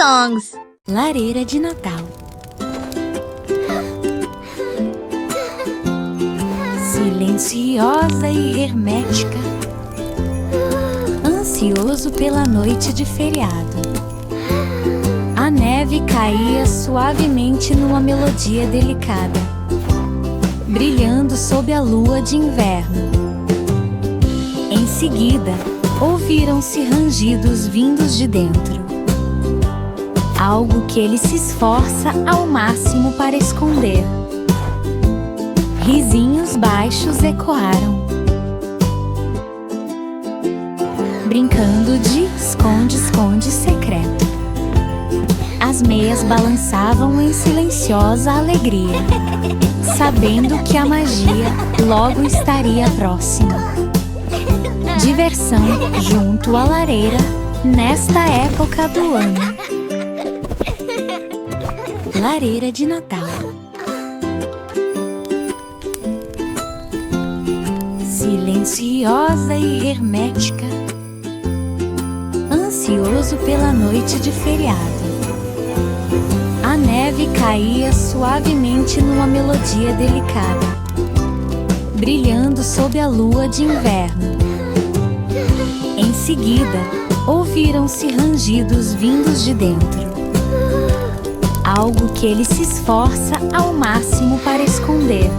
songs. Lareira de Natal. Silenciosa e hermética, ansioso pela noite de feriado. A neve caía suavemente numa melodia delicada, brilhando sob a lua de inverno. Em seguida, ouviram-se rangidos vindos de dentro, algo que ele se esforça ao máximo para esconder. Risinhos baixos ecoaram, brincando de esconde-esconde secreto. As meias balançavam em silenciosa alegria, sabendo que a magia logo estaria próxima. Diversão junto à lareira nesta época do ano. Lareira de Natal. Silenciosa e hermética, ansioso pela noite de feriado. A neve caía suavemente numa melodia delicada, brilhando sob a lua de inverno. Em seguida, ouviram-se rangidos vindos de dentro, algo que ele se esforça ao máximo para esconder.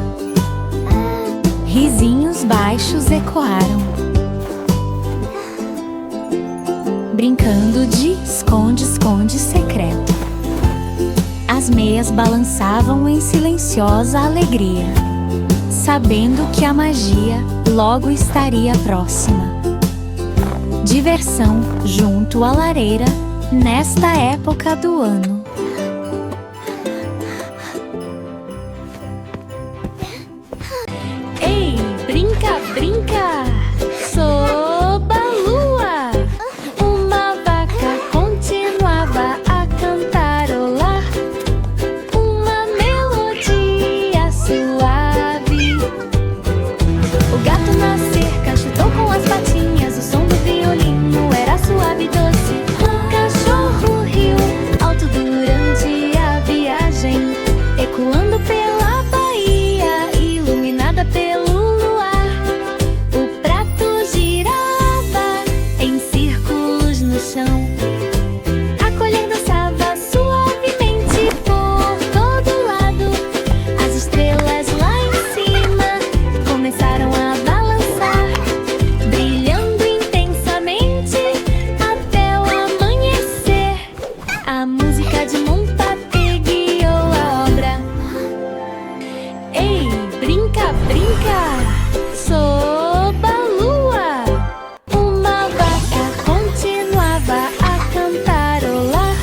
Risinhos baixos ecoaram, brincando de esconde-esconde secreto. As meias balançavam em silenciosa alegria, sabendo que a magia logo estaria próxima. Diversão junto à lareira nesta época do ano. Ei, brinca, brinca! Sob a lua, uma vaca continuava a cantarolar uma melodia suave. O gato na cerca chutou com as patinhas, o som do violino era suave e doce. O cachorro riu alto durante a viagem, ecoando pela Bahia, iluminada pelo luar. O prato girava em círculos no chão. A colher dançava suavemente por todo lado. As estrelas lá em cima começaram a balançar, brilhando intensamente até o amanhecer. A música de Montaté guiou a obra. Ei, brinca, brinca! Sob a lua, uma vaca continuava a cantarolar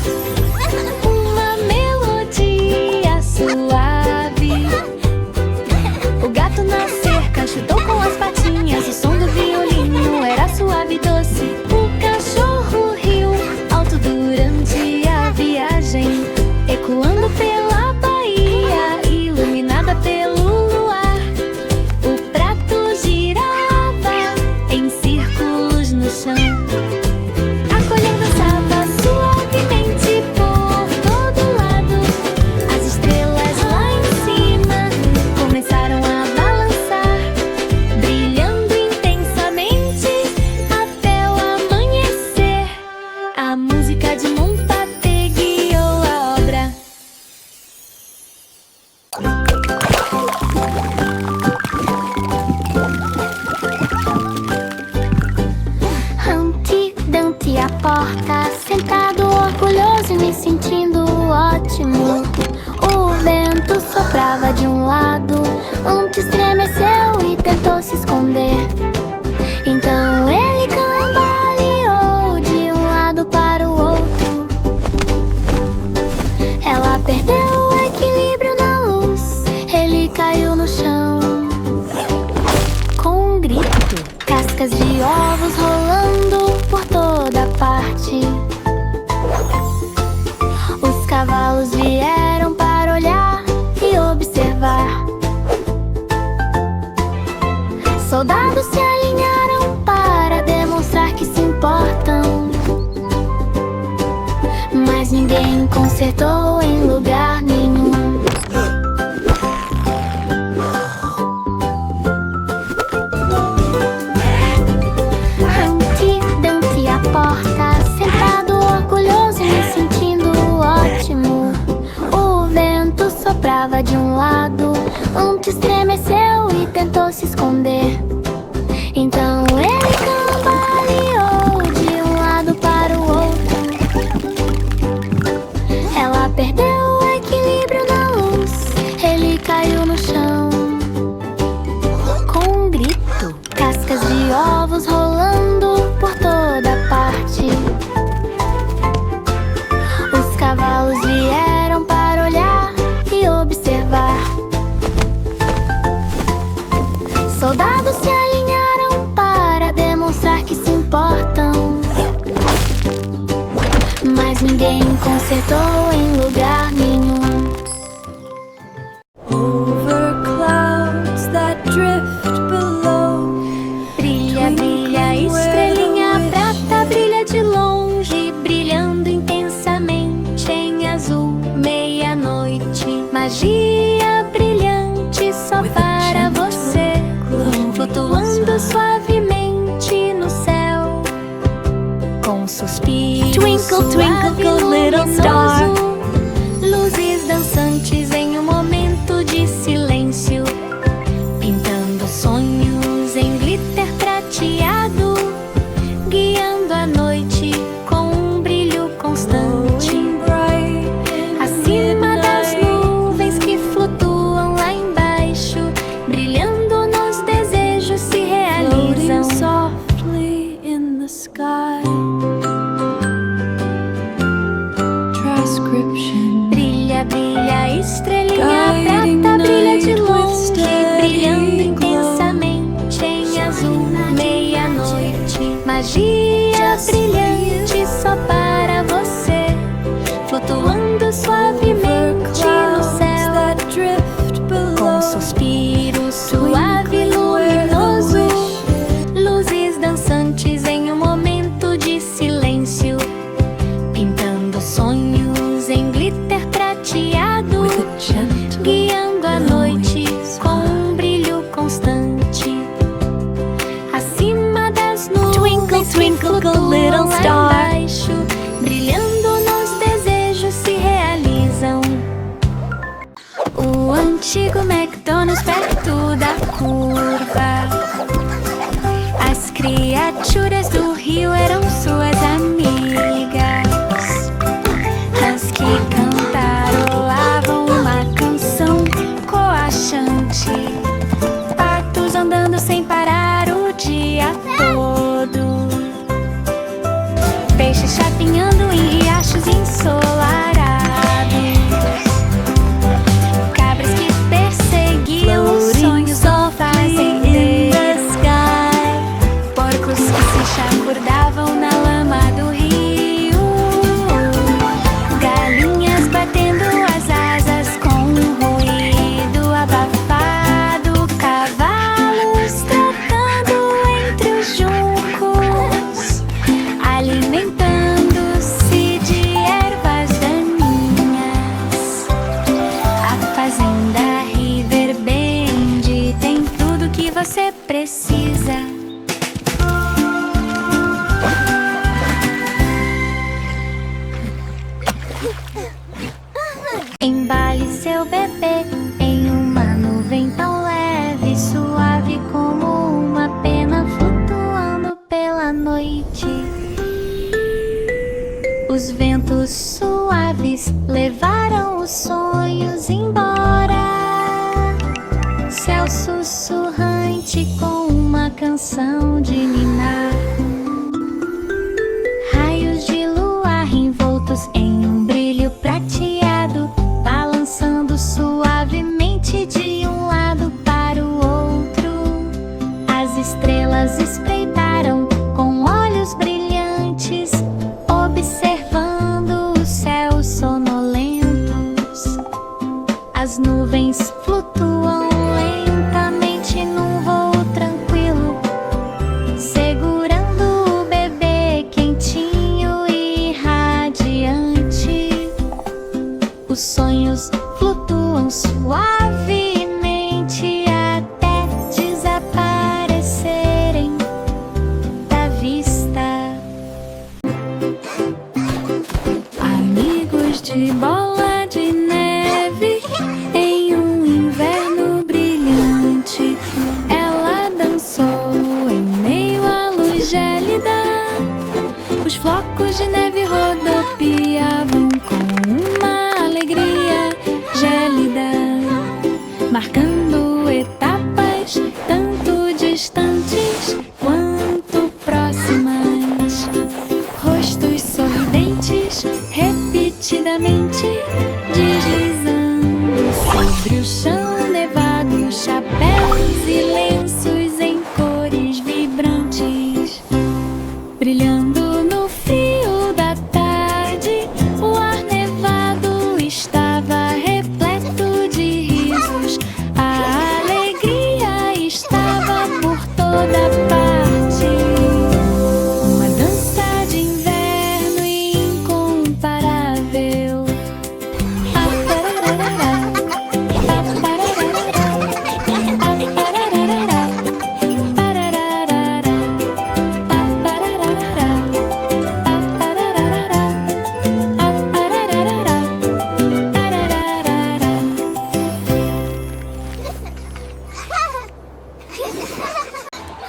uma melodia suave. O gato na cerca chutou com as patinhas, o som do violino era suave e doce. O cachorro riu alto durante a viagem, ecoando pela Bahia, iluminada pelo luar. O prato girava em círculos no chão. A colher dançava suavemente por todo lado. As estrelas lá em cima começaram a balançar, brilhando intensamente até o amanhecer. A música de Montaté guiou a obra. Humpty Dumpty à porta, sentado orgulhoso e me sentindo ótimo. O vento soprava de um lado, Humpty estremeceu e tentou se esconder. Então ele cambaleou de um lado para o outro. Ela perdeu o equilíbrio na luz, ele caiu no chão. Com um grito, cascas de ovos rolando por toda parte. Os cavalos vieram para olhar e observar. consertou em lugar nenhum. Humpty Dumpty à porta, sentado orgulhoso e me sentindo ótimo. O vento soprava de um lado, Humpty estremeceu e tentou se esconder. Então ele cambaleou de um lado para o outro. Ela perdeu o equilíbrio na luz, ele caiu no chão com um grito. Cascas de ovos rolando por toda parte. Os cavalos vieram para olhar e observar. Soldados se alinharam para demonstrar que se importam, mas ninguém consertou em lugar nenhum. Over clouds that drift below. Brilha, brilha, estrelinha prata, brilha de longe, brilhando intensamente em azul. Meia-noite, magia brilhante só para você, flutuando suavemente no céu, com suspiros. Twinkle, twinkle, little star. Luzes dançantes em um momento de silêncio, pintando sonhos em glitter prateado, guiando a noite com um brilho constante. Acima das nuvens que flutuam lá embaixo, brilhando nos desejos se realizam. Softly in the sky. Transcription. Brilha, brilha, estrelinha Guiding prata, brilha de night with longe, steady brilhando glow. intensamente em azul. Meia-noite, magia brilhante só para você, flutuando suavemente no céu, That drift com below. suspiro suave e luminoso. Luzes dançantes em um momento de silêncio, pintando sonhos em glitter prateado, With a gentle guiando a noite com um brilho constante. Acima das nuvens Twinkle, que twinkle, flutuam little lá star. embaixo, brilhando nos desejos se realizam. O antigo McDonald's perto da curva. As criaturas do rio eram suas amigas. As que cantarolavam uma canção coaxante. Patos andando sem parar o dia todo. Peixes chapinhando em riachos ensolarados. Cabras que perseguiam os sonhos do fazendeiro. Porcos que se chapurdavam na lama do rio. Galinhas batendo as asas com um ruído abafado. Cavalos trotando entre os juncos, alimentando-se de ervas daninhas. A fazenda Riverbend tem tudo que você precisa. Embale seu bebê em uma nuvem tão leve, suave como uma pena flutuando pela noite. Os ventos suaves levaram os sonhos embora. Céu sussurrante com uma canção de ninar. Raios de luar envoltos em um brilho prateado, balançando suavemente de um lado para o outro. As estrelas espreitaram com olhos brilhantes, observando os céus sonolentos. As nuvens flutuam lentamente num voo tranquilo, segurando de bola de neve em um inverno brilhante. Ela dançou em meio à luz gélida. Os flocos de neve rodopiavam com uma alegria gélida, marcando etapas tanto distantes quanto próximas. Rostos sorridentes, repetidamente deslizando sobre o chão nevado, chapéus e lenços em cores vibrantes, brilhando no frio da tarde. O ar nevado estava repleto de risos. A alegria estava por toda parte. Uma dança de inverno incomparável.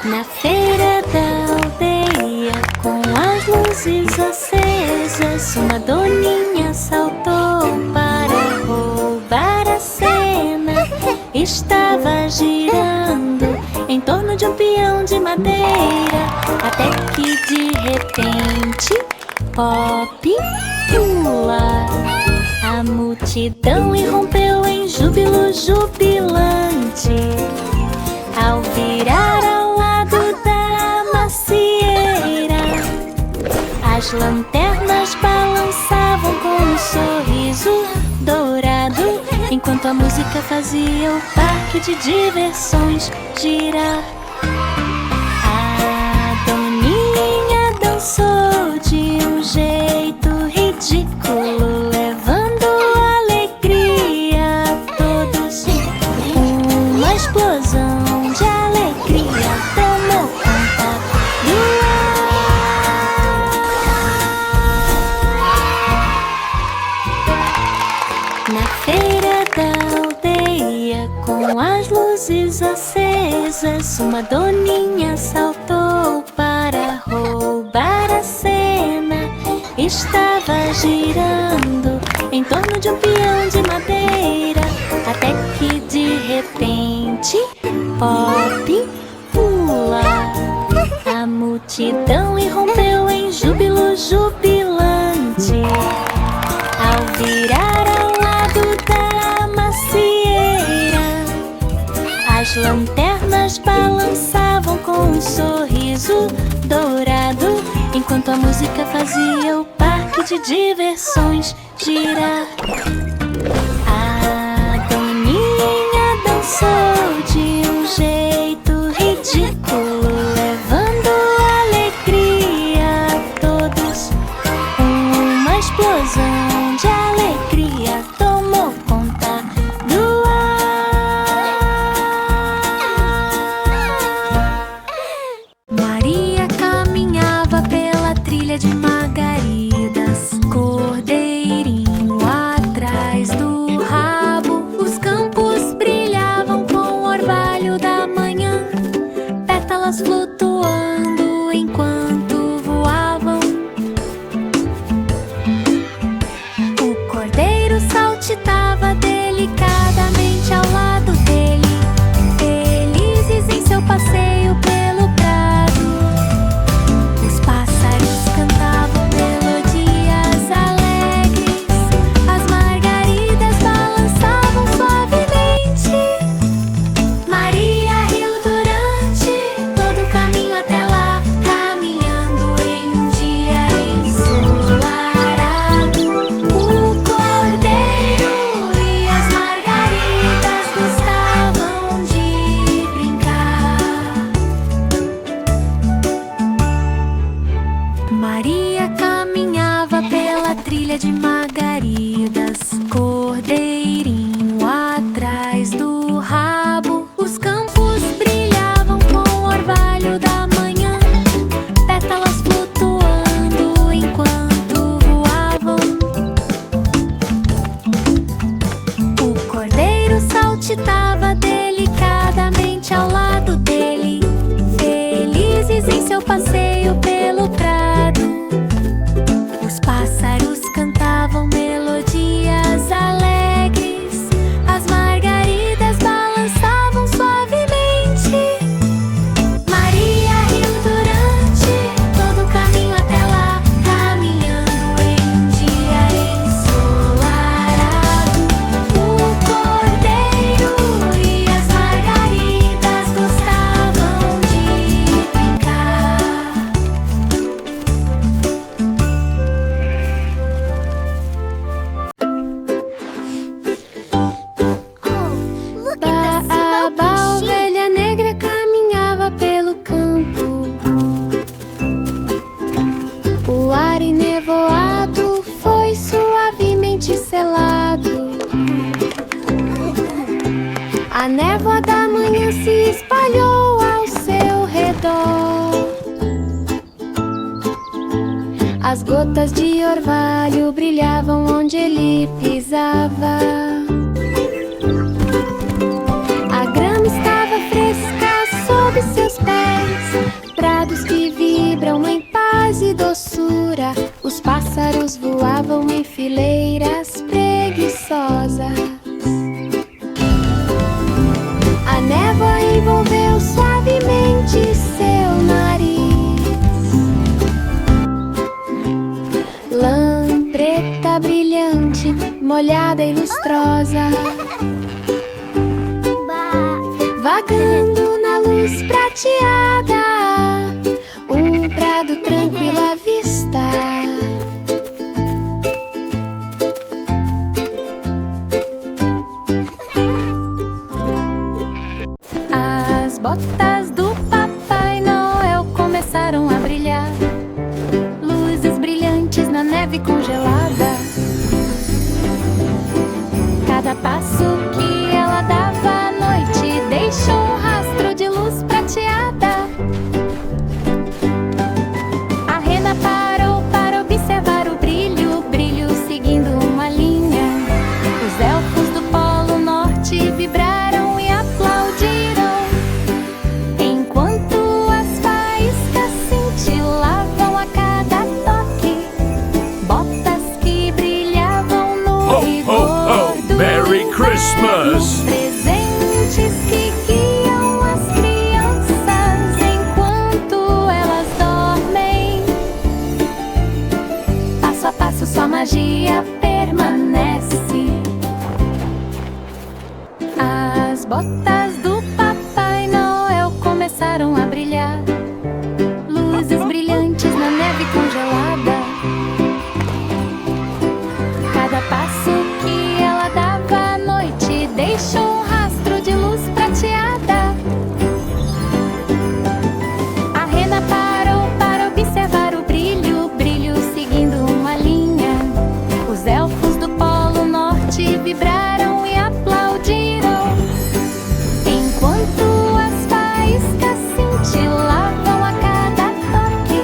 Na feira da aldeia, com as luzes acesas, uma doninha saltou para roubar a cena. Estava girando em torno de um peão de madeira, até que de repente Pop pula. A multidão irrompeu em júbilo jubilante ao virar ao lado da macieira. As lanternas balançavam com um sorriso dourado, enquanto a música fazia o parque de diversões girar. A doninha dançou de um jeito ridículo, levando alegria a todos. Uma explosão de alegria tomou conta do ar. Na feira da aldeia, com as luzes acesas, uma doninha saltou para roubar a cena. Estava girando em torno de um peão de madeira, até que de repente Pop pula. A multidão irrompeu em júbilo jubilante ao virar ao lado da macieira. As lanternas balançavam com um sorriso dourado, enquanto a música fazia o parque de diversões girar. A doninha dançou de um jeito ridículo, levando alegria a todos. Uma explosão de alegria tomou conta do ar. Maria caminhava pela trilha de margaridas, cordeirinho atrás do rabo. Os campos brilhavam com o orvalho da manhã, pétalas flutuando enquanto voavam. O cordeiro saltitava delicadamente ao lado dele, felizes em seu passeio pelo prado. Os pássaros cantavam melodias alegres, as margaridas balançavam suavemente. Maria riu durante todo o caminho até lá, caminhando em um dia ensolarado. O cordeiro e as margaridas gostavam de brincar. Maria caminhava pela trilha de margaridas, cordeirinho atrás do rabo. Os campos brilhavam com o orvalho da manhã, pétalas flutuando enquanto voavam. selado. A névoa da manhã se espalhou ao seu redor. As gotas de orvalho brilhavam onde ele pisava. A grama estava fresca sob seus pés, prados que vibram em paz e doçura. Os pássaros voavam em fileiras preguiçosas. A névoa envolveu suavemente seu nariz. Lã preta brilhante, molhada e lustrosa, vagando na luz prateada. Um prado tranquilo à vista. As botas do Papai Noel começaram a brilhar, luzes brilhantes na neve congelada. Cada passo que ela dava à noite deixou um rastro de luz prateada. A rena parou para observar o brilho, brilho seguindo uma linha. Os elfos do Polo Norte vibraram e aplaudiram, enquanto as faíscas cintilavam a cada toque. Botas que brilhavam no rigor do Merry Christmas! presentes que guiam as crianças enquanto elas dormem. Passo a passo sua magia permanece. As botas do Papai Noel começaram a brilhar, luzes brilhantes na neve congelada. Cada passo que ela dava à noite deixou um rastro de luz prateada. A rena parou para observar o brilho, brilho seguindo uma linha. Os elfos do Polo Norte vibraram e aplaudiram, enquanto as faíscas cintilavam a cada toque.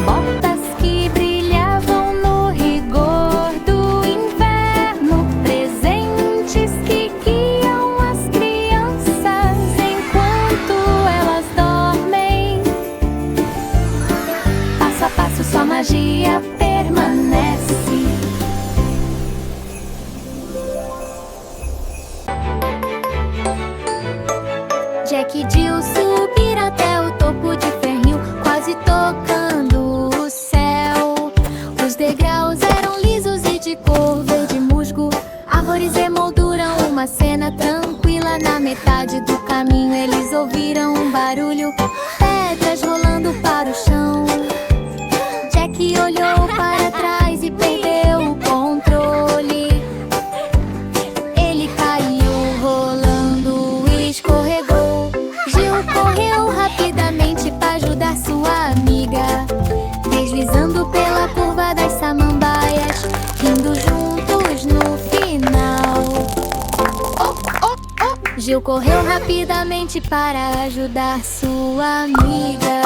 Botas que brilhavam no rigor do inverno, presentes que guiam as crianças enquanto elas dormem. Passo a passo sua magia permanece. Jack e Jill subiram até o topo de Fernhill, quase tocando o céu. Os degraus eram lisos e de cor verde musgo. Árvores emolduram uma cena tranquila. Na metade do caminho eles ouviram um barulho, pedras rolando para o chão. Jack olhou para trás e perdeu o controle. Ele caiu rolando e escorregou. Jill correu rapidamente para ajudar sua amiga, deslizando pela curva das samambaias, rindo juntos no final. Jill correu rapidamente para ajudar sua amiga.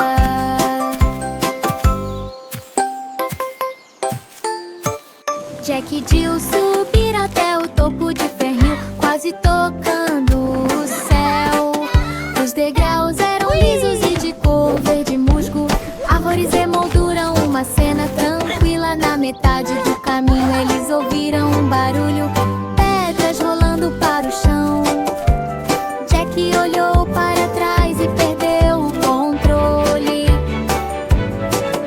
Jack e Jill subiram até o topo de Fernhill, quase tocando o céu. Os degraus eram lisos e de cor verde musgo. Árvores emolduram uma cena tranquila. Na metade do caminho eles ouviram um barulho, pedras rolando para o chão. Jack olhou para trás e perdeu o controle.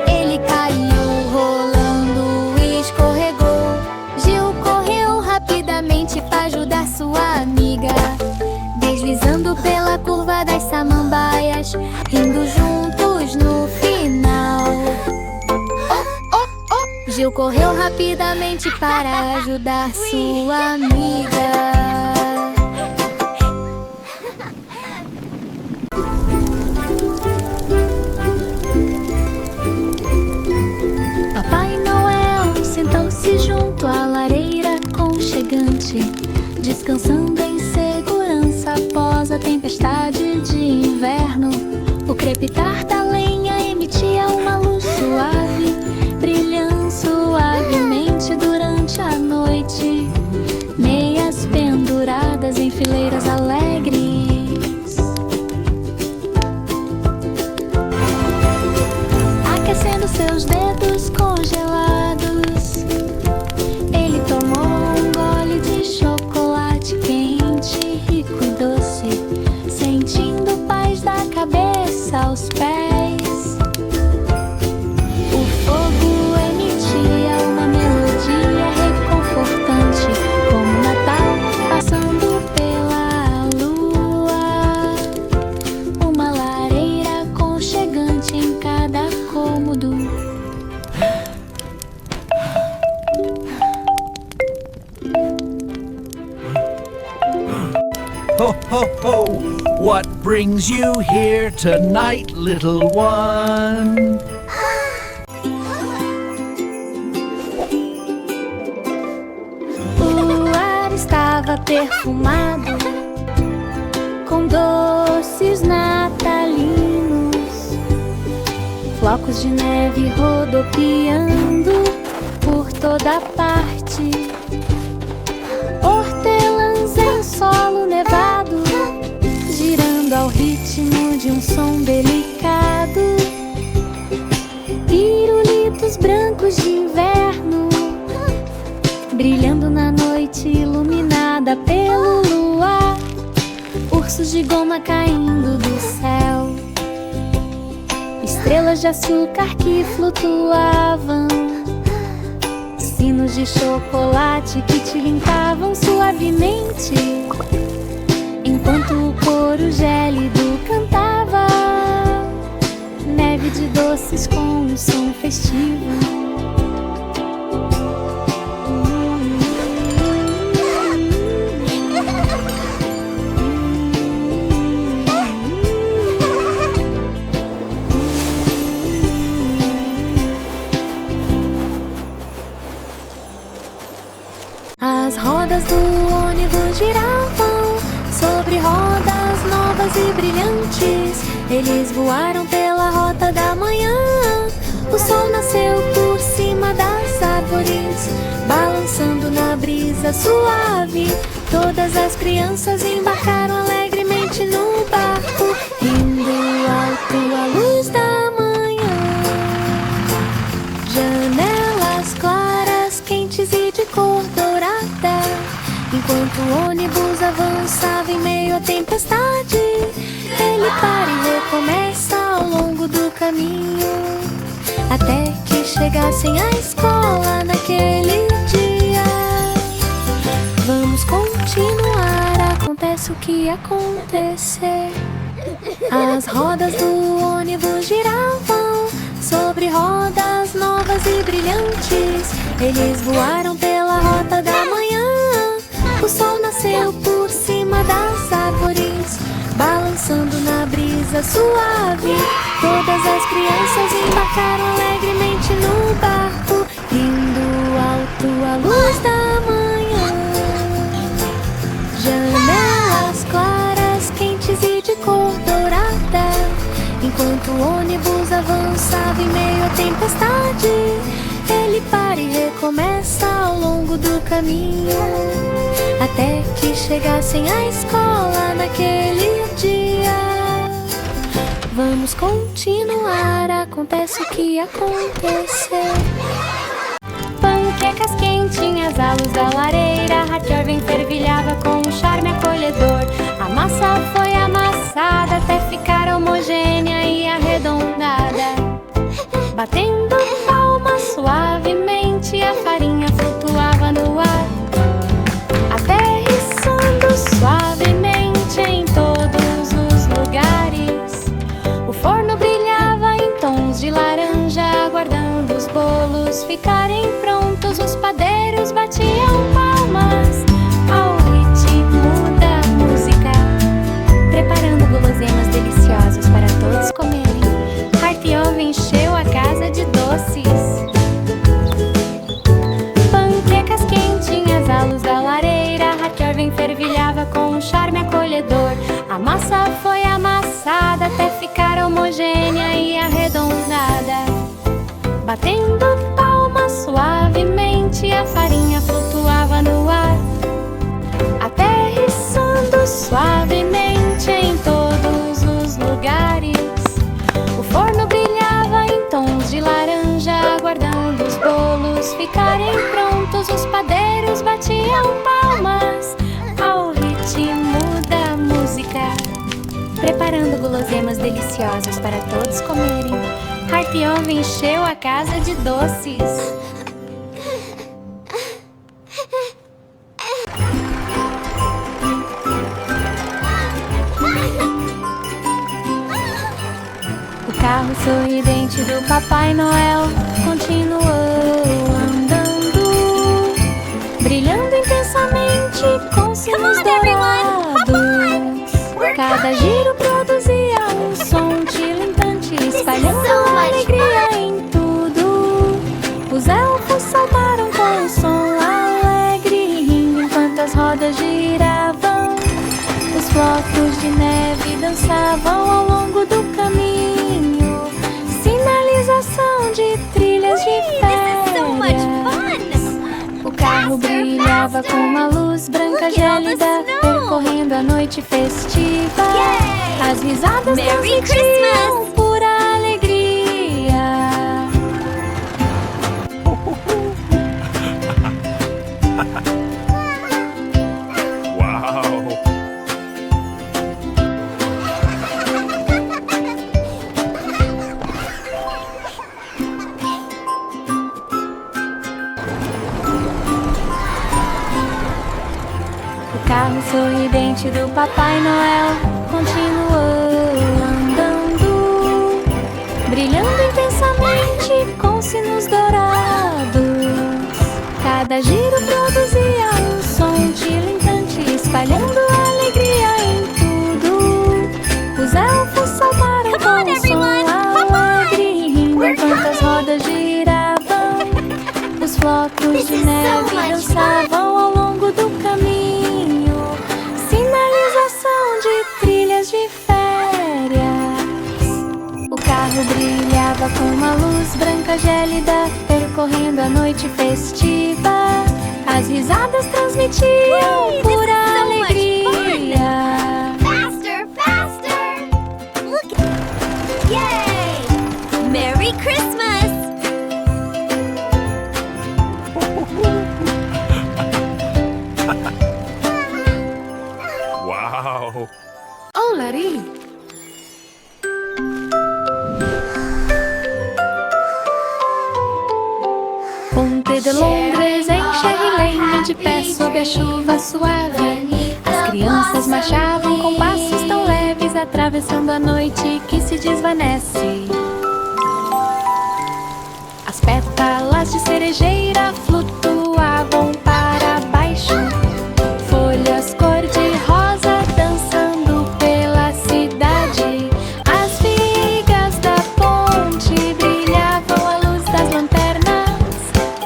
Ele caiu rolando e escorregou. Jill correu rapidamente para ajudar sua amiga, deslizando pela curva das samambaias, rindo juntos no final. Jill correu rapidamente para ajudar sua amiga. Papai Noel sentou-se junto à lareira, noite, descansando em segurança após a tempestade de inverno. O crepitar da lenha emitia uma luz suave, brilhando suavemente durante a noite. Meias penduradas em fileiras alegres, aquecendo seus dedos congelados. Ele tomou um gole de chocolate quente, rico e doce, sentindo paz da cabeça aos pés. O fogo emitia uma melodia reconfortante, como Natal passando pela lua. Uma lareira aconchegante em cada cômodo. Ho, ho, ho! What brings you here tonight, little one? O ar estava perfumado com doces natalinos, flocos de neve rodopiando por toda parte, hortelãs em solo nevado, girando ao ritmo de um som delicado, pirulitos brancos de inverno, brilhando na noite iluminada pelo luar, ursos de goma caindo do céu, estrelas de açúcar que flutuavam, sinos de chocolate que te limpavam suavemente, enquanto o coro gélido cantava, neve de doces com um som festivo. As rodas do ônibus giravam sobre rodas novas e brilhantes. Eles voaram pela rota da manhã. O sol nasceu por cima das árvores, balançando na brisa suave. Todas as crianças embarcaram alegremente no barco, indo alto à luz da manhã. Janelas claras, quentes e de cor dourada, enquanto o ônibus avançava em meio à tempestade. Ele para e recomeça ao longo do caminho, até que chegassem à escola naquele dia. Vamos continuar, acontece o que acontecer. As rodas do ônibus giravam sobre rodas novas e brilhantes. Eles voaram pela rota da manhã. O sol nasceu por cima das árvores, balançando na brisa suave. Todas as crianças embarcaram alegremente no barco, indo alto à luz da manhã. Janelas claras, quentes e de cor dourada, enquanto o ônibus avançava em meio à tempestade. Ele para e recomeça ao longo do caminho, até que chegassem à escola naquele dia. Vamos continuar, acontece o que acontecer. Panquecas quentinhas à luz da lareira, Raquel fervilhava com um charme acolhedor. A massa foi amassada até ficar homogênea e arredondada. Batendo palmas suavemente, a farinha flutuava no ar, aterrissando suavemente em todos os lugares. O forno brilhava em tons de laranja, aguardando os bolos ficarem prontos. Os padeiros batiam palmas ao ritmo da música, preparando guloseimas deliciosas para todos comerem. Hartiov encheu a casa de doces. Panquecas quentinhas à luz da lareira, Batendo palmas suavemente, a farinha flutuava no ar, aterrissando suavemente em todos os lugares. O forno brilhava em tons de laranja, aguardando os bolos ficarem prontos. Os padeiros batiam palmas ao ritmo da música, preparando guloseimas deliciosas para todos comerem. Harpion encheu a casa de doces. O carro sorridente do Papai Noel continuou andando, brilhando intensamente com sinos dourados. Cada giro produzia um som tilintante, espalhando alegria em tudo. Os elfos saltaram com um som alegre, rindo enquanto as rodas giravam. Os flocos de neve dançavam ao longo do caminho, sinalização de trilhas de férias. O carro brilhava com uma luz branca gélida, percorrendo a noite festiva. As risadas transmitiam pura alegria. Uau! O carro sorridente do Papai Noel continuou andando, brilhando intensamente com sinos dourados. Cada giro produzia um som tilintante, espalhando alegria em tudo. Os elfos saltaram com um som alegre, rindo enquanto as rodas giravam. Os flocos de neve dançavam ao longo do caminho, sinalização de trilhas de férias. O carro brilhava com uma luz branca gélida, percorrendo a noite festiva. As risadas transmitiam pura alegria. Faster, faster! Look! Yay! Merry Christmas! Uau! Oh, Larry! Ponte de Londres em Cherry Lane, de pé sob a chuva suave. As crianças marchavam com passos tão leves, atravessando a noite que se desvanece. As pétalas de cerejeira flutuavam para baixo, folhas cor-de-rosa dançando pela cidade. As vigas da ponte brilhavam à luz das lanternas,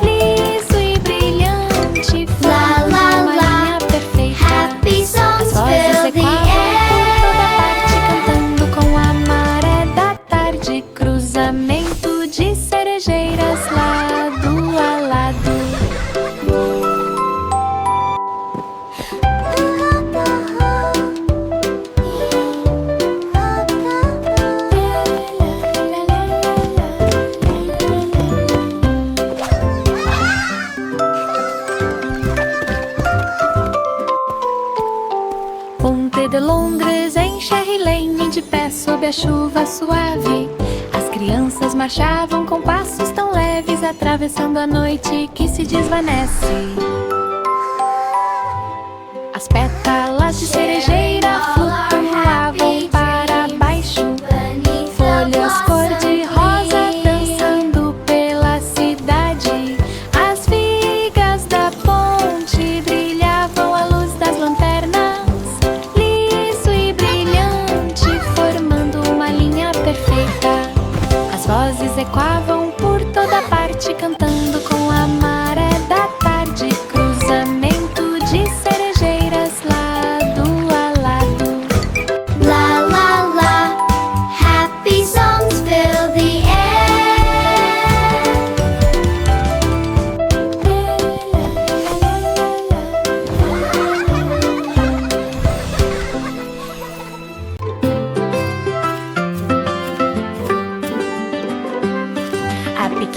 liso e brilhante, formando uma linha perfeita. Happy songs As vozes fill the ecoavam por toda air. parte, cantando com a maré da tarde. Cruzamento de cerejeiras lado a lado. Ponte de Londres em Cherry Lane, de pé sob a chuva suave. As crianças marchavam com passos tão leves, atravessando a noite que se desvanece. As pétalas de cerejeira flutuavam para baixo, folhas cor-de-rosa dançando pela cidade. As vigas da ponte brilhavam à luz das lanternas, liso e brilhante, formando uma linha perfeita. As vozes ecoavam por toda parte, cantando com a maré da tarde. Cruzamento de cerejeiras lado a lado. La la la, happy songs fill the air.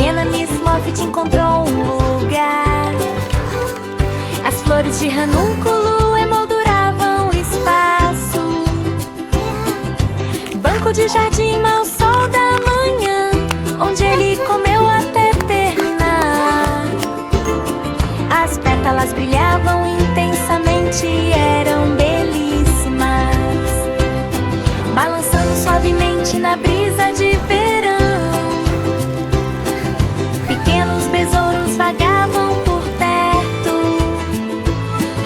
pequena Miss Moffat encontrou um lugar. As flores de ranúnculo emolduravam o espaço. Banco de jardim ao sol da manhã, onde ele comeu até terminar. As pétalas brilhavam intensamente e eram belíssimas, balançando suavemente na brisa de verão. Pequenos besouros vagavam por perto,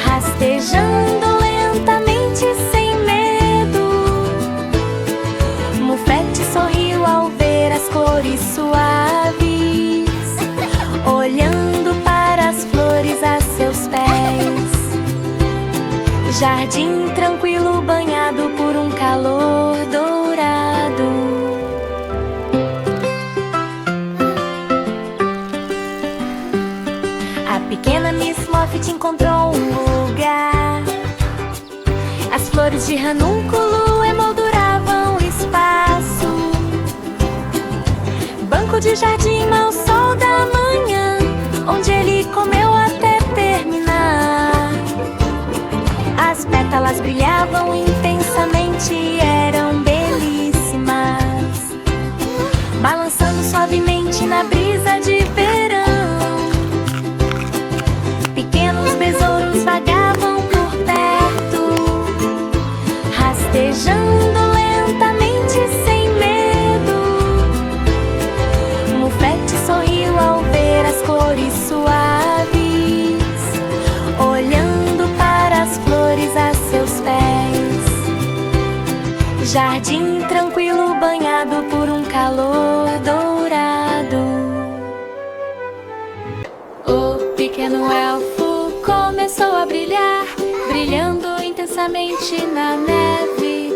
rastejando lentamente sem medo. Mufete sorriu ao ver as cores suaves, olhando para as flores a seus pés. Jardim tranquilo banhado por um calor dourado. A pequena Miss Moffat encontrou um lugar. As flores de ranúnculo emolduravam o espaço. Banco de jardim ao sol da manhã, onde ele comeu até terminar. As pétalas brilhavam intensamente e eram belíssimas, balançando suavemente na brisa de verão. Pequenos besouros vagavam por perto, rastejando lentamente sem medo. Mufete sorriu ao ver as cores suaves, olhando para as flores a seus pés. Jardim tranquilo banhado por um calor dourado. O pequeno elfo começou a brilhar, brilhando intensamente na neve.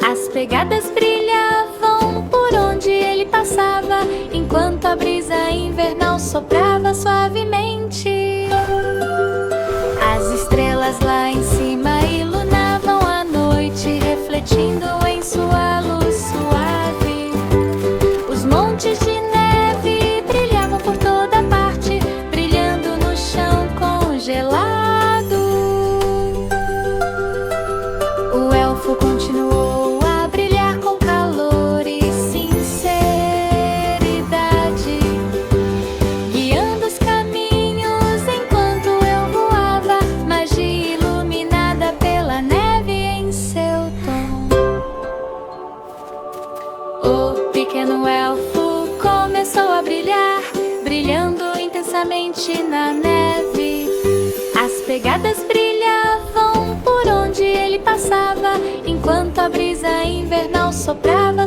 As pegadas brilhavam por onde ele passava, enquanto a brisa invernal soprava suavemente. As estrelas lá em cima iluminavam a noite, refletindo em sua luz suave. Os montes de neve brilhavam por toda parte, brilhando no chão congelado. O elfo continuou a brilhar com calor e sinceridade, guiando os caminhos enquanto eu voava, magia iluminada pela neve em seu tom. O pequeno elfo começou a brilhar, brilhando intensamente na neve. As pegadas brilhavam por onde ele passava, enquanto a brisa invernal soprava